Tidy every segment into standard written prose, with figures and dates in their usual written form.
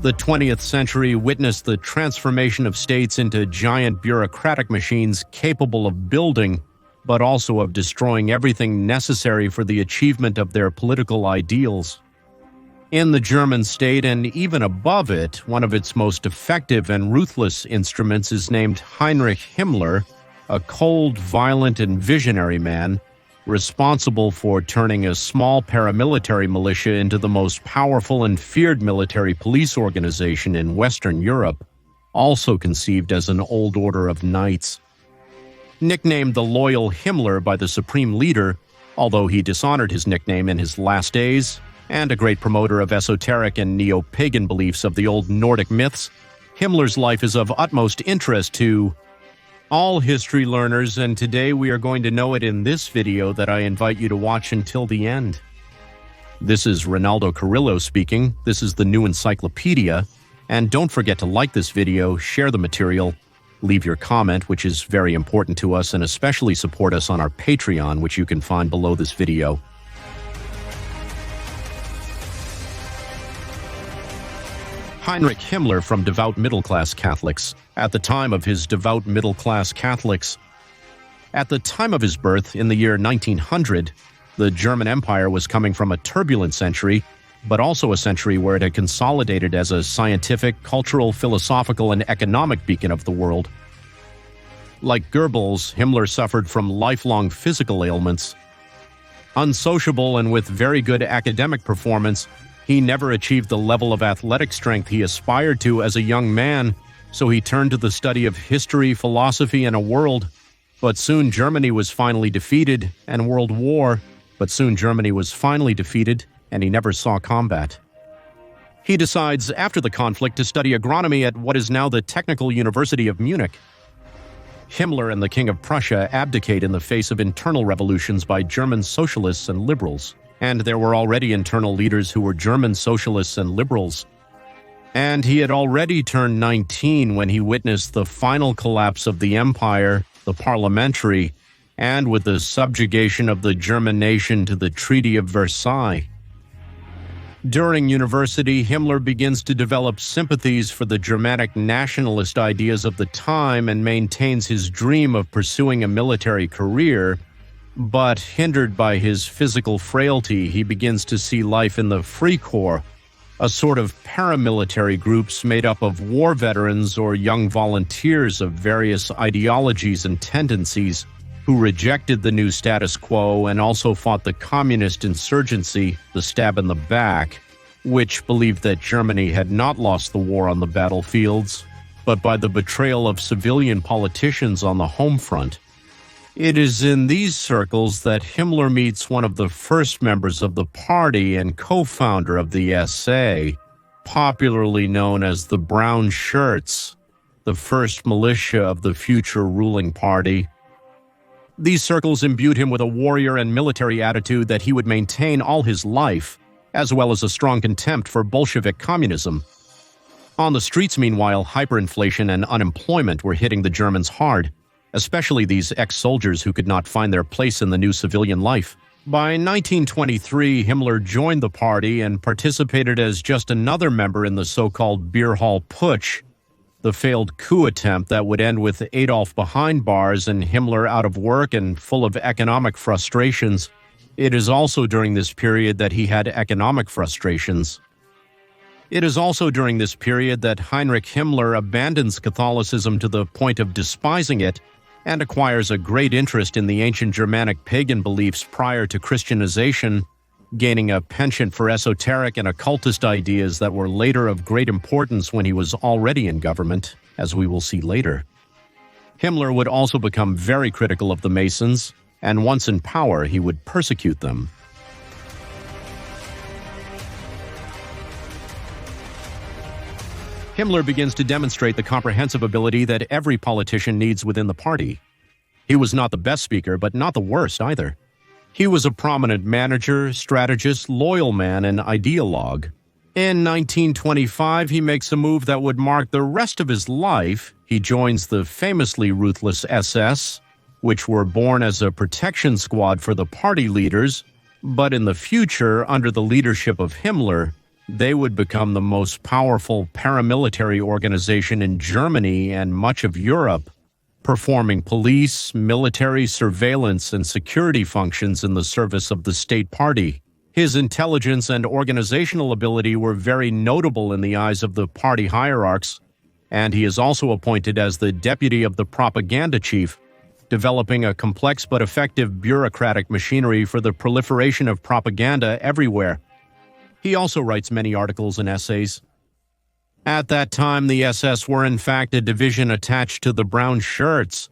The 20th century witnessed the transformation of states into giant bureaucratic machines capable of building, but also of destroying everything necessary for the achievement of their political ideals. In the German state and even above it, one of its most effective and ruthless instruments is named Heinrich Himmler, a cold, violent, and visionary man, responsible for turning a small paramilitary militia into the most powerful and feared military police organization in Western Europe, also conceived as an old order of knights. Nicknamed the Loyal Himmler by the supreme leader, although he dishonored his nickname in his last days, and a great promoter of esoteric and neo-pagan beliefs of the old Nordic myths, Himmler's life is of utmost interest to all history learners, and today we are going to know it in this video that I invite you to watch until the end. This is Ronaldo Carrillo speaking. This is the New Encyclopedia, and don't forget to like this video, share the material, leave your comment, which is very important to us, and especially support us on our Patreon, which you can find below this video. Heinrich Himmler from devout middle-class Catholics. At the time of his devout middle-class Catholics. At the time of his birth, in the year 1900, the German Empire was coming from a turbulent century, but also a century where it had consolidated as a scientific, cultural, philosophical, and economic beacon of the world. Like Goebbels, Himmler suffered from lifelong physical ailments. Unsociable and with very good academic performance, he never achieved the level of athletic strength he aspired to as a young man, so he turned to the study of history, philosophy, and a world. But soon Germany was finally defeated, and World War. But soon Germany was finally defeated, and he never saw combat. He decides after the conflict to study agronomy at what is now the Technical University of Munich. Himmler and the King of Prussia abdicate in the face of internal revolutions by German socialists and liberals. And there were already internal leaders who were German socialists and liberals. And he had already turned 19 when he witnessed the final collapse of the empire, the parliamentary, and with the subjugation of the German nation to the Treaty of Versailles. During university, Himmler begins to develop sympathies for the Germanic nationalist ideas of the time and maintains his dream of pursuing a military career. But hindered by his physical frailty, he begins to see life in the Freikorps, a sort of paramilitary groups made up of war veterans or young volunteers of various ideologies and tendencies who rejected the new status quo and also fought the communist insurgency, the stab in the back, which believed that Germany had not lost the war on the battlefields, but by the betrayal of civilian politicians on the home front. It is in these circles that Himmler meets one of the first members of the party and co-founder of the SA, popularly known as the Brown Shirts, the first militia of the future ruling party. These circles imbued him with a warrior and military attitude that he would maintain all his life, as well as a strong contempt for Bolshevik communism. On the streets, meanwhile, hyperinflation and unemployment were hitting the Germans hard, especially these ex-soldiers who could not find their place in the new civilian life. By 1923, Himmler joined the party and participated as just another member in the so-called Beer Hall Putsch, the failed coup attempt that would end with Adolf behind bars and Himmler out of work and full of economic frustrations. It is also during this period that he had economic frustrations. It is also during this period that Heinrich Himmler abandons Catholicism to the point of despising it and acquires a great interest in the ancient Germanic pagan beliefs prior to Christianization, gaining a penchant for esoteric and occultist ideas that were later of great importance when he was already in government, as we will see later. Himmler would also become very critical of the Masons, and once in power, he would persecute them. Himmler begins to demonstrate the comprehensive ability that every politician needs within the party. He was not the best speaker, but not the worst either. He was a prominent manager, strategist, loyal man, and ideologue. In 1925, he makes a move that would mark the rest of his life. He joins the famously ruthless SS, which were born as a protection squad for the party leaders, but in the future, under the leadership of Himmler, they would become the most powerful paramilitary organization in Germany and much of Europe, performing police, military, surveillance, and security functions in the service of the state party. His intelligence and organizational ability were very notable in the eyes of the party hierarchs, and he is also appointed as the deputy of the propaganda chief, developing a complex but effective bureaucratic machinery for the proliferation of propaganda everywhere. He also writes many articles and essays. At that time, the SS were in fact a division attached to the Brown Shirts,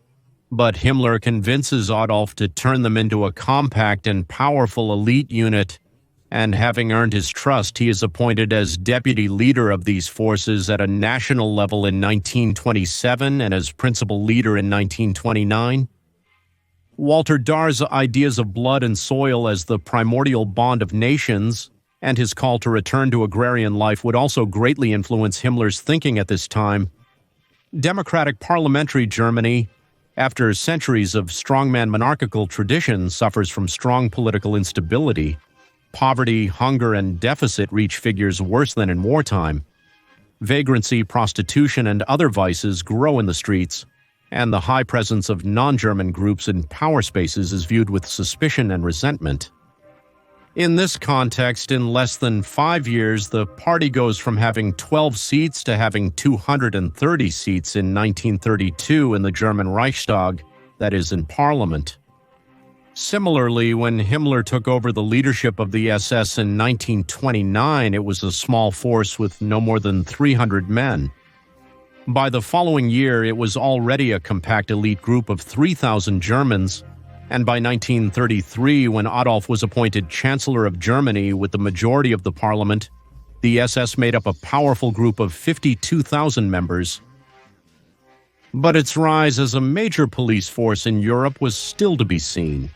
but Himmler convinces Adolf to turn them into a compact and powerful elite unit, and having earned his trust, he is appointed as deputy leader of these forces at a national level in 1927 and as principal leader in 1929. Walter Dahr's ideas of blood and soil as the primordial bond of nations and his call to return to agrarian life would also greatly influence Himmler's thinking at this time. Democratic parliamentary Germany, after centuries of strongman monarchical tradition, suffers from strong political instability. Poverty, hunger, and deficit reach figures worse than in wartime. Vagrancy, prostitution, and other vices grow in the streets, and the high presence of non-German groups in power spaces is viewed with suspicion and resentment. In this context, in less than 5 years, the party goes from having 12 seats to having 230 seats in 1932 in the German Reichstag, that is, in parliament. Similarly, when Himmler took over the leadership of the SS in 1929, it was a small force with no more than 300 men. By the following year, it was already a compact elite group of 3,000 Germans, and by 1933, when Adolf was appointed Chancellor of Germany with the majority of the parliament, the SS made up a powerful group of 52,000 members. But its rise as a major police force in Europe was still to be seen.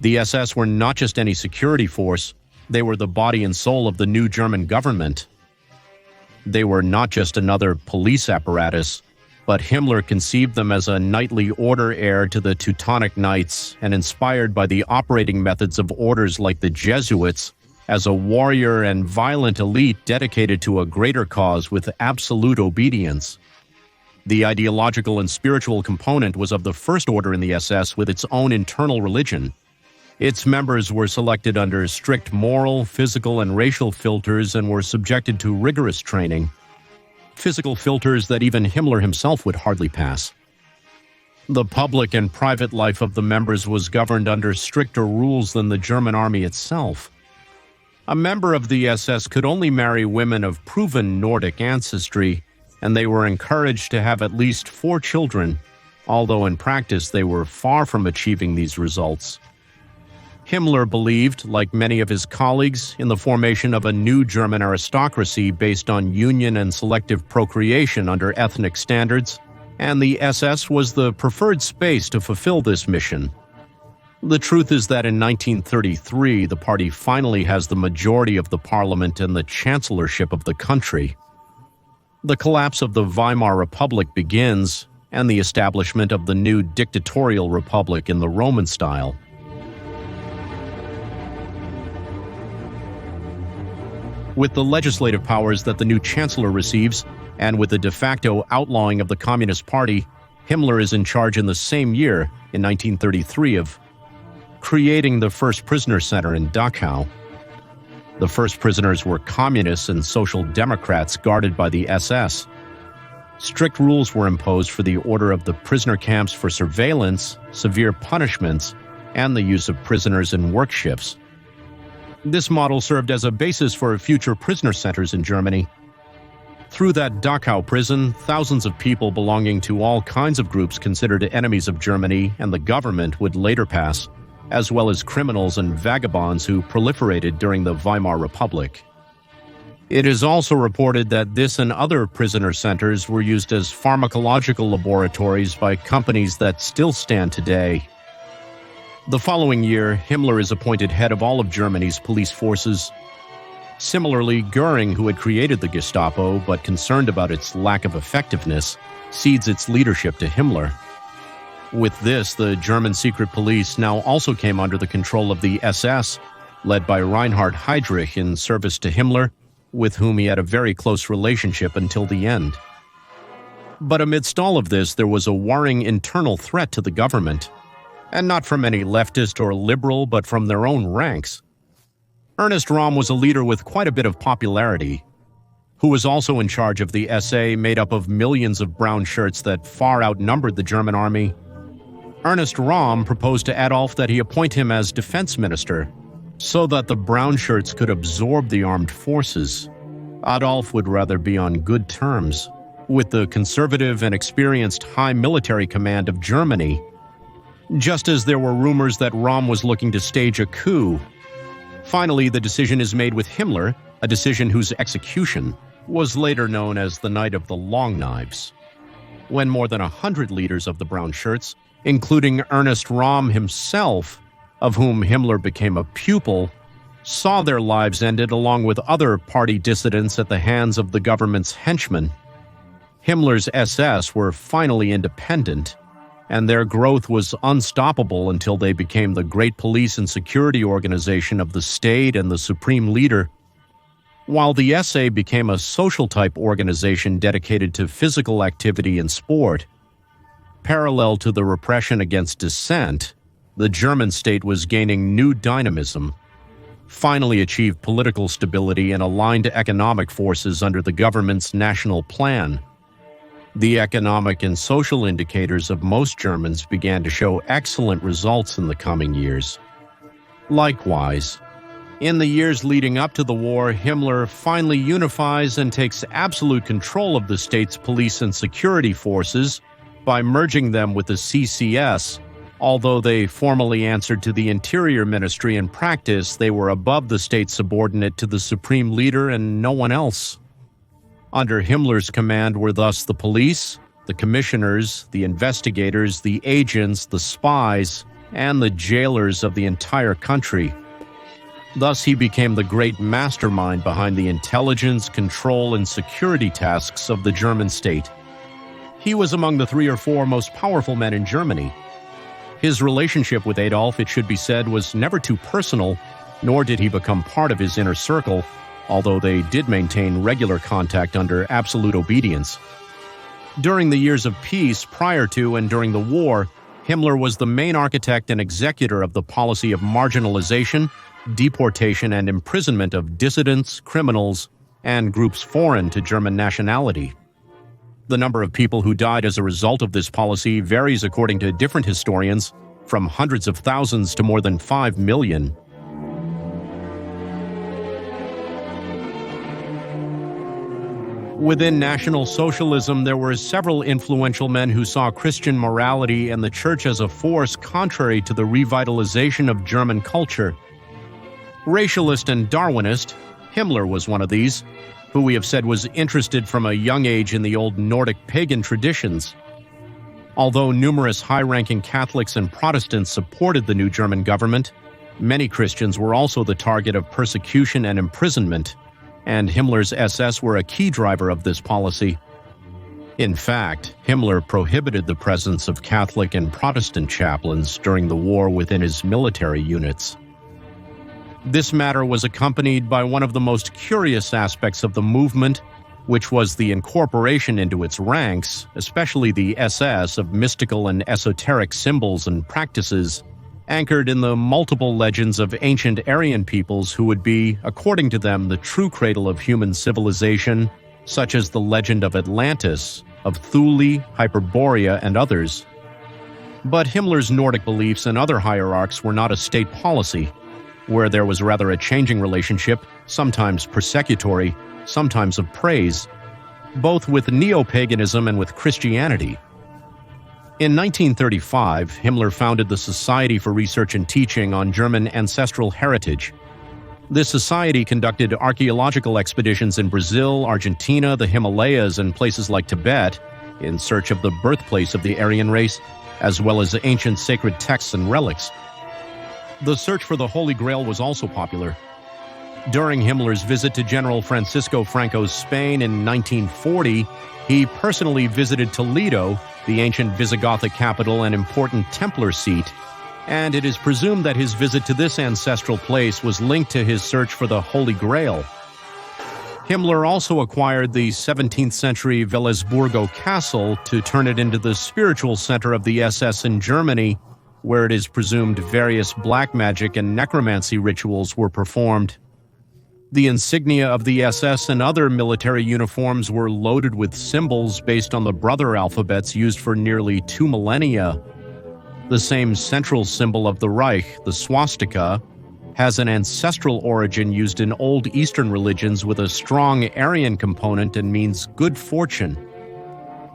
The SS were not just any security force, they were the body and soul of the new German government. They were not just another police apparatus, but Himmler conceived them as a knightly order heir to the Teutonic Knights and inspired by the operating methods of orders like the Jesuits, as a warrior and violent elite dedicated to a greater cause with absolute obedience. The ideological and spiritual component was of the first order in the SS with its own internal religion. Its members were selected under strict moral, physical, and racial filters and were subjected to rigorous training. Physical filters that even Himmler himself would hardly pass. The public and private life of the members was governed under stricter rules than the German army itself. A member of the SS could only marry women of proven Nordic ancestry, and they were encouraged to have at least 4 children, although in practice they were far from achieving these results. Himmler believed, like many of his colleagues, in the formation of a new German aristocracy based on union and selective procreation under ethnic standards, and the SS was the preferred space to fulfill this mission. The truth is that in 1933, the party finally has the majority of the parliament and the chancellorship of the country. The collapse of the Weimar Republic begins, and the establishment of the new dictatorial republic in the Roman style. With the legislative powers that the new chancellor receives, and with the de facto outlawing of the Communist Party, Himmler is in charge in the same year, in 1933, of creating the first prisoner center in Dachau. The first prisoners were communists and social democrats guarded by the SS. Strict rules were imposed for the order of the prisoner camps for surveillance, severe punishments, and the use of prisoners in work shifts. This model served as a basis for future prisoner centers in Germany. Through that Dachau prison, thousands of people belonging to all kinds of groups considered enemies of Germany and the government would later pass, as well as criminals and vagabonds who proliferated during the Weimar Republic. It is also reported that this and other prisoner centers were used as pharmacological laboratories by companies that still stand today. The following year, Himmler is appointed head of all of Germany's police forces. Similarly, Göring, who had created the Gestapo but concerned about its lack of effectiveness, cedes its leadership to Himmler. With this, the German secret police now also came under the control of the SS, led by Reinhard Heydrich in service to Himmler, with whom he had a very close relationship until the end. But amidst all of this, there was a worrying internal threat to the government, and not from any leftist or liberal, but from their own ranks. Ernst Röhm was a leader with quite a bit of popularity, who was also in charge of the SA made up of millions of brown shirts that far outnumbered the German army. Ernst Röhm proposed to Adolf that he appoint him as defense minister, so that the brown shirts could absorb the armed forces. Adolf would rather be on good terms with the conservative and experienced high military command of Germany, just as there were rumors that Röhm was looking to stage a coup. Finally, the decision is made with Himmler, a decision whose execution was later known as the Night of the Long Knives, when more than 100 leaders of the brown shirts, including Ernst Röhm himself, of whom Himmler became a pupil, saw their lives ended along with other party dissidents at the hands of the government's henchmen. Himmler's SS were finally independent, and their growth was unstoppable until they became the great police and security organization of the state and the supreme leader. While the SA became a social-type organization dedicated to physical activity and sport, parallel to the repression against dissent, the German state was gaining new dynamism, finally achieved political stability and aligned economic forces under the government's national plan. The economic and social indicators of most Germans began to show excellent results in the coming years. Likewise, in the years leading up to the war, Himmler finally unifies and takes absolute control of the state's police and security forces by merging them with the CCS. Although they formally answered to the Interior Ministry, in practice they were above the state, subordinate to the supreme leader and no one else. Under Himmler's command were thus the police, the commissioners, the investigators, the agents, the spies, and the jailers of the entire country. Thus he became the great mastermind behind the intelligence, control, and security tasks of the German state. He was among the 3 or 4 most powerful men in Germany. His relationship with Adolf, it should be said, was never too personal, nor did he become part of his inner circle, although they did maintain regular contact under absolute obedience. During the years of peace, prior to and during the war, Himmler was the main architect and executor of the policy of marginalization, deportation, and imprisonment of dissidents, criminals, and groups foreign to German nationality. The number of people who died as a result of this policy varies according to different historians, from hundreds of thousands to more than 5 million. Within National Socialism, there were several influential men who saw Christian morality and the church as a force contrary to the revitalization of German culture. Racialist and Darwinist, Himmler was one of these, who we have said was interested from a young age in the old Nordic pagan traditions. Although numerous high-ranking Catholics and Protestants supported the new German government, many Christians were also the target of persecution and imprisonment, and Himmler's SS were a key driver of this policy. In fact, Himmler prohibited the presence of Catholic and Protestant chaplains during the war within his military units. This matter was accompanied by one of the most curious aspects of the movement, which was the incorporation into its ranks, especially the SS, of mystical and esoteric symbols and practices anchored in the multiple legends of ancient Aryan peoples who would be, according to them, the true cradle of human civilization, such as the legend of Atlantis, of Thule, Hyperborea, and others. But Himmler's Nordic beliefs and other hierarchs were not a state policy, where there was rather a changing relationship, sometimes persecutory, sometimes of praise, both with neo-paganism and with Christianity. In 1935, Himmler founded the Society for Research and Teaching on German Ancestral Heritage. This society conducted archaeological expeditions in Brazil, Argentina, the Himalayas, and places like Tibet in search of the birthplace of the Aryan race, as well as ancient sacred texts and relics. The search for the Holy Grail was also popular. During Himmler's visit to General Francisco Franco's Spain in 1940, he personally visited Toledo, the ancient Visigothic capital and important Templar seat, and it is presumed that his visit to this ancestral place was linked to his search for the Holy Grail. Himmler also acquired the 17th century Wellesburgo Castle to turn it into the spiritual center of the SS in Germany, where it is presumed various black magic and necromancy rituals were performed. The insignia of the SS and other military uniforms were loaded with symbols based on the brother alphabets used for nearly 2 millennia. The same central symbol of the Reich, the swastika, has an ancestral origin used in old Eastern religions with a strong Aryan component and means good fortune.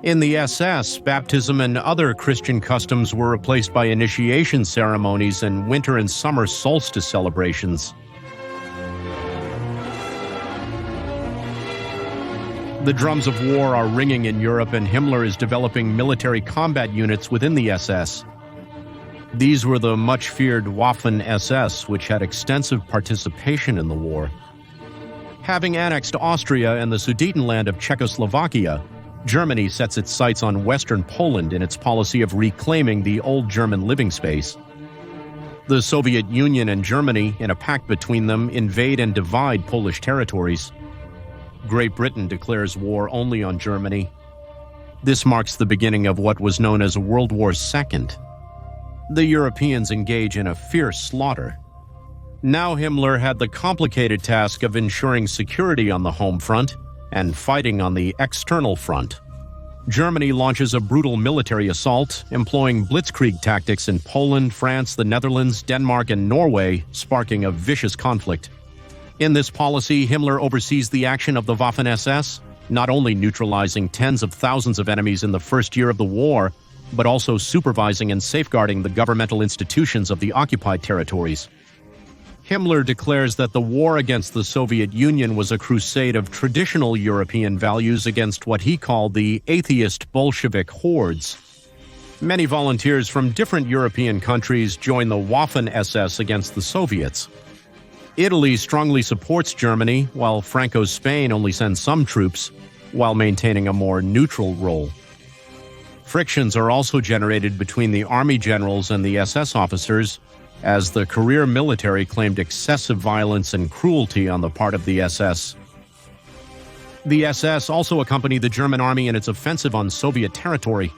In the SS, baptism and other Christian customs were replaced by initiation ceremonies and winter and summer solstice celebrations. The drums of war are ringing in Europe, and Himmler is developing military combat units within the SS. These were the much-feared Waffen-SS, which had extensive participation in the war. Having annexed Austria and the Sudetenland of Czechoslovakia, Germany sets its sights on Western Poland in its policy of reclaiming the old German living space. The Soviet Union and Germany, in a pact between them, invade and divide Polish territories. Great Britain declares war only on Germany. This marks the beginning of what was known as World War II. The Europeans engage in a fierce slaughter. Now Himmler had the complicated task of ensuring security on the home front and fighting on the external front. Germany launches a brutal military assault, employing blitzkrieg tactics in Poland, France, the Netherlands, Denmark, and Norway, sparking a vicious conflict. In this policy, Himmler oversees the action of the Waffen-SS, not only neutralizing tens of thousands of enemies in the first year of the war, but also supervising and safeguarding the governmental institutions of the occupied territories. Himmler declares that the war against the Soviet Union was a crusade of traditional European values against what he called the atheist Bolshevik hordes. Many volunteers from different European countries join the Waffen-SS against the Soviets. Italy strongly supports Germany, while Franco's Spain only sends some troops, while maintaining a more neutral role. Frictions are also generated between the army generals and the SS officers, as the career military claimed excessive violence and cruelty on the part of the SS. The SS also accompanied the German army in its offensive on Soviet territory.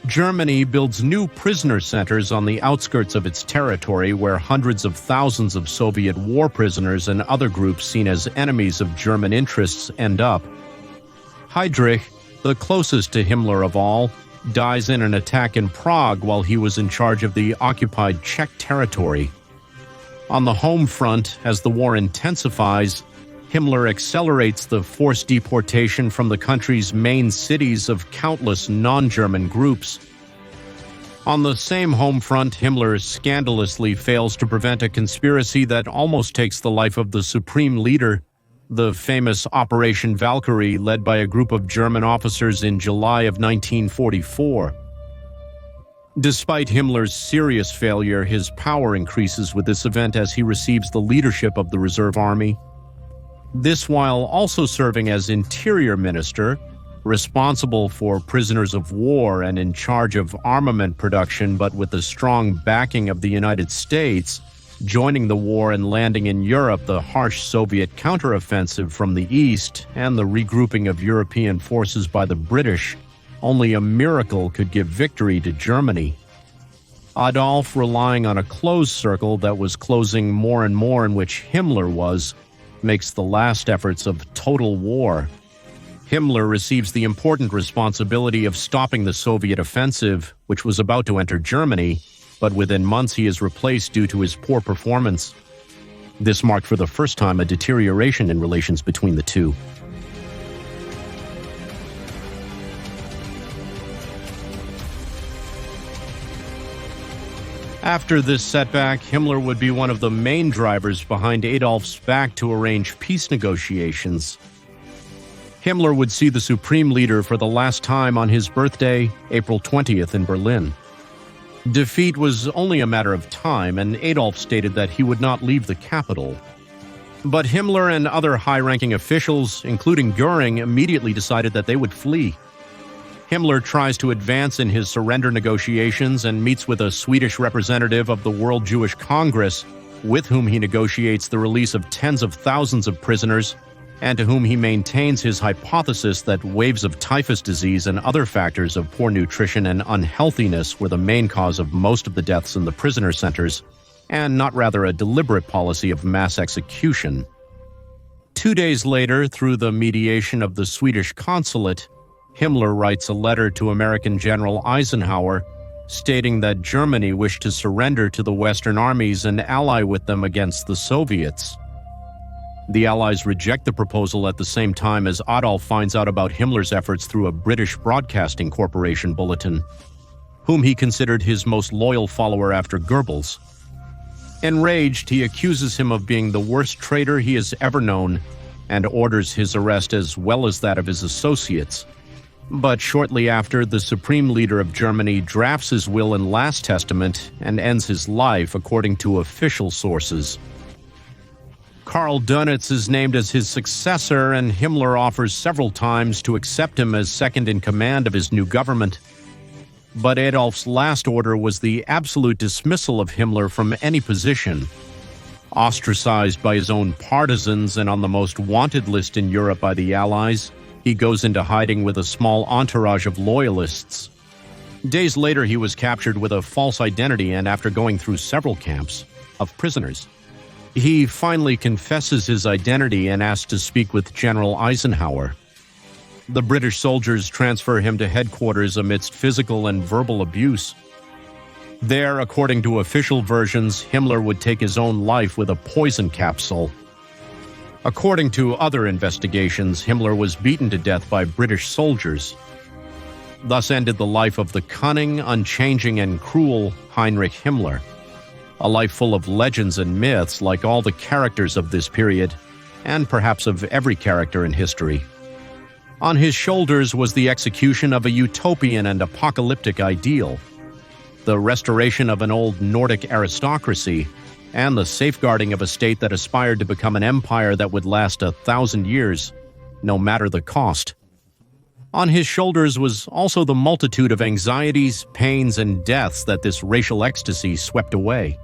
Germany builds new prisoner centers on the outskirts of its territory, where hundreds of thousands of Soviet war prisoners and other groups seen as enemies of German interests end up. Heinrich, the closest to Himmler of all, dies in an attack in Prague while he was in charge of the occupied Czech territory. On the home front, as the war intensifies, Himmler accelerates the forced deportation from the country's main cities of countless non-German groups. On the same home front, Himmler scandalously fails to prevent a conspiracy that almost takes the life of the supreme leader, the famous Operation Valkyrie, led by a group of German officers in July of 1944. Despite Himmler's serious failure, his power increases with this event as he receives the leadership of the Reserve Army. This while also serving as Interior Minister, responsible for prisoners of war and in charge of armament production, but with the strong backing of the United States, joining the war and landing in Europe the harsh Soviet counteroffensive from the east and the regrouping of European forces by the British. Only a miracle could give victory to Germany. Adolf, relying on a closed circle that was closing more and more, in which Himmler was, makes the last efforts of total war. Himmler receives the important responsibility of stopping the Soviet offensive, which was about to enter Germany, but within months he is replaced due to his poor performance. This marked for the first time a deterioration in relations between the two. After this setback, Himmler would be one of the main drivers behind Adolf's back to arrange peace negotiations. Himmler would see the supreme leader for the last time on his birthday, April 20th, in Berlin. Defeat was only a matter of time, and Adolf stated that he would not leave the capital. But Himmler and other high-ranking officials, including Göring, immediately decided that they would flee. Himmler tries to advance in his surrender negotiations and meets with a Swedish representative of the World Jewish Congress, with whom he negotiates the release of tens of thousands of prisoners, and to whom he maintains his hypothesis that waves of typhus disease and other factors of poor nutrition and unhealthiness were the main cause of most of the deaths in the prisoner centers, and not rather a deliberate policy of mass execution. 2 days later, through the mediation of the Swedish consulate, Himmler writes a letter to American General Eisenhower stating that Germany wished to surrender to the Western armies and ally with them against the Soviets. The Allies reject the proposal at the same time as Adolf finds out about Himmler's efforts through a British Broadcasting Corporation bulletin, whom he considered his most loyal follower after Goebbels. Enraged, he accuses him of being the worst traitor he has ever known and orders his arrest as well as that of his associates. But shortly after, the supreme leader of Germany drafts his will and last testament and ends his life according to official sources. Karl Dönitz is named as his successor, and Himmler offers several times to accept him as second in command of his new government. But Adolf's last order was the absolute dismissal of Himmler from any position. Ostracized by his own partisans and on the most wanted list in Europe by the Allies, he goes into hiding with a small entourage of loyalists. Days later, he was captured with a false identity and after going through several camps of prisoners. He finally confesses his identity and asks to speak with General Eisenhower. The British soldiers transfer him to headquarters amidst physical and verbal abuse. There, according to official versions, Himmler would take his own life with a poison capsule. According to other investigations, Himmler was beaten to death by British soldiers. Thus ended the life of the cunning, unchanging, and cruel Heinrich Himmler. A life full of legends and myths like all the characters of this period, and perhaps of every character in history. On his shoulders was the execution of a utopian and apocalyptic ideal, the restoration of an old Nordic aristocracy, and the safeguarding of a state that aspired to become an empire that would last 1,000 years, no matter the cost. On his shoulders was also the multitude of anxieties, pains, and deaths that this racial ecstasy swept away.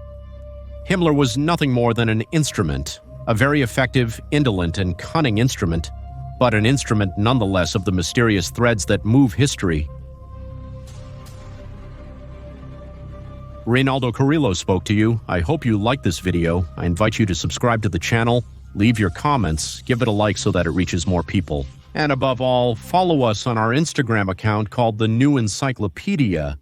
Himmler was nothing more than an instrument, a very effective, indolent, and cunning instrument, but an instrument nonetheless of the mysterious threads that move history. Reynaldo Carrillo spoke to you. I hope you liked this video. I invite you to subscribe to the channel, leave your comments, give it a like so that it reaches more people. And above all, follow us on our Instagram account called The New Encyclopedia,